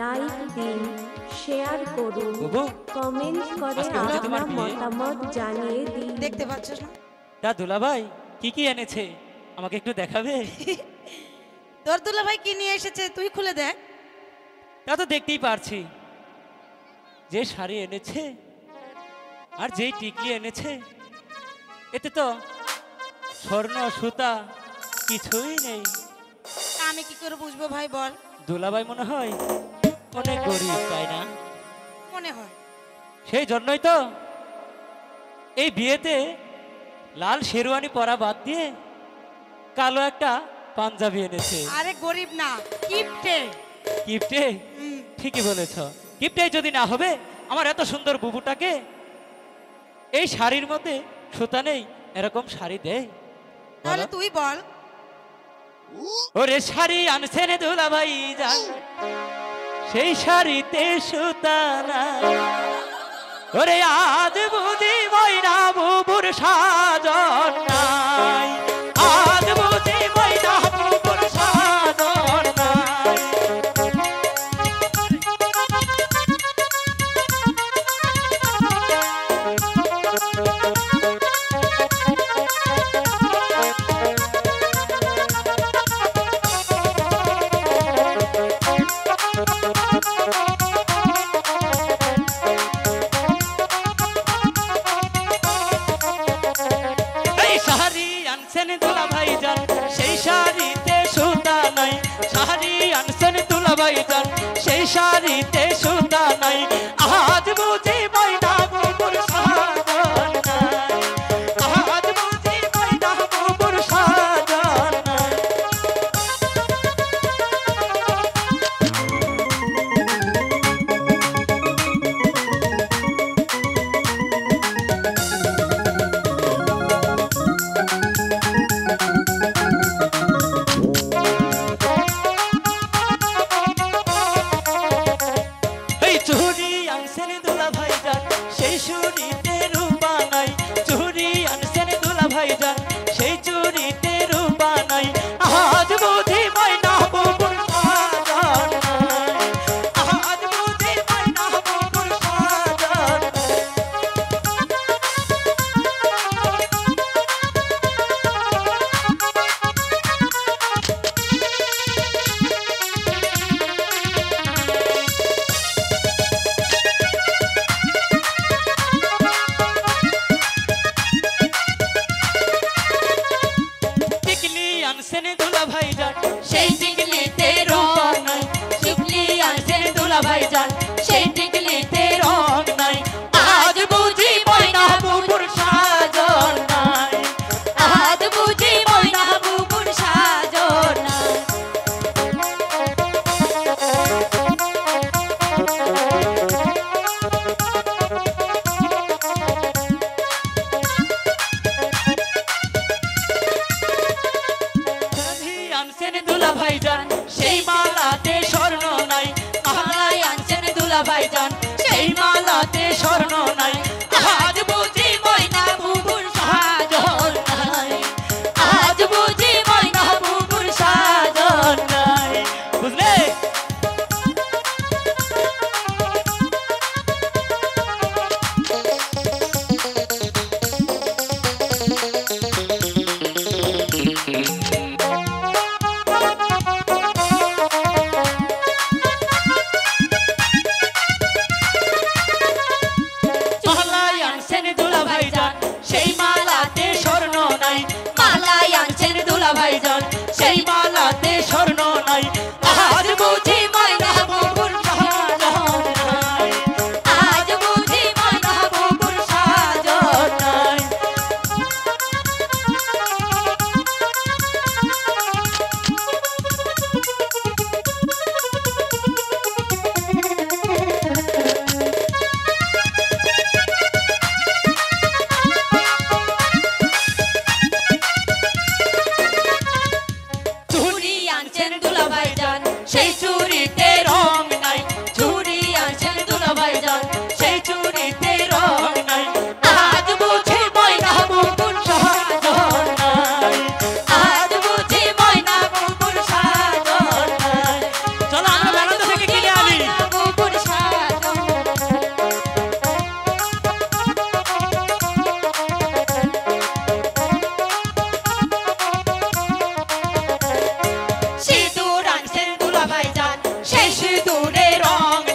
Like দিন, share করুন, comment করে আপনার মতামত জানিয়ে দিন। দেখতে পাচ্ছ না তা দুলাভাই কি কি এনেছে আমাকে একটু দেখাবে? তোর দুলাভাই কি নিয়ে এসেছে তুই খুলে দেখ। তা তো দেখতেই পারছি, যে শাড়ি এনেছে আর যেই টিকলি এনেছে এতে তো স্বর্ণ সুতা কিছুই নেই। আমি কি করে বুঝবো ভাই বল? দুলাভাই মনে হয় অনেক গরিব, তাই না? মনে হয়। সেই জন্যই তো এই বিয়েতে লাল শেরওয়ানি পরা বাদ দিয়ে কালো একটা পাঞ্জাবি এনেছে। আরে গরিব না, কিপটে। গিফটে? ঠিকই বলেছ, গিফটে যদি না হবে আমার এত সুন্দর বুবুটাকে এই শাড়ির মধ্যে সুতা নেই এরকম শাড়ি দেয়? তাহলে তুই বল। ওরে শাড়ি আনছেন দুলাভাই জান, সেই শাড়িতে সুতা নাই। ওরে আজ বুঝি ময়না বুবুর সাজন নাই, আজ বুঝি ময়না বুবুর সাজন নাই। দুলাভাই জান সেই শাড়িতে সুতা নাই, শাড়ি আনছেন দুলাভাই জান সেই শাড়িতে সুতা নাই। আজ বুঝি ময়না বুবুর সাজন নাই, আজ বুঝি ময়না বুবুর সাজন নাই। সেই চুরিতে রূপা নাই, চুরি আনছেন দুলাভাই জান সেই চুরিতে রূপা নাই। আজ বুঝি ময়না বুবুর সাজন নাই, আজ বুঝি ময়না বুবুর সাজন নাই। আনছেন দুলাভাই জান সেই টিকলিতে রং নাই, টিকলি আনছেন দুলাভাই জান সেই টিকলিতে রং নাই। আজ বুঝি ময়না বুবুর সাজন নাই, আজ বুঝি ময়না বুবুর সাজন নাই। আনছেন দুলাভাই জান সেই মালাতে স্বর্ণ নাই, মালাই আনছেন দুলাভাই জান সেই মালাতে স্বর্ণ নাই। আজ বুঝি ময়না বুবুর সাজন নাই, আজ বুঝি ময়না বুবুর সাজন নাই। বুঝলে? রং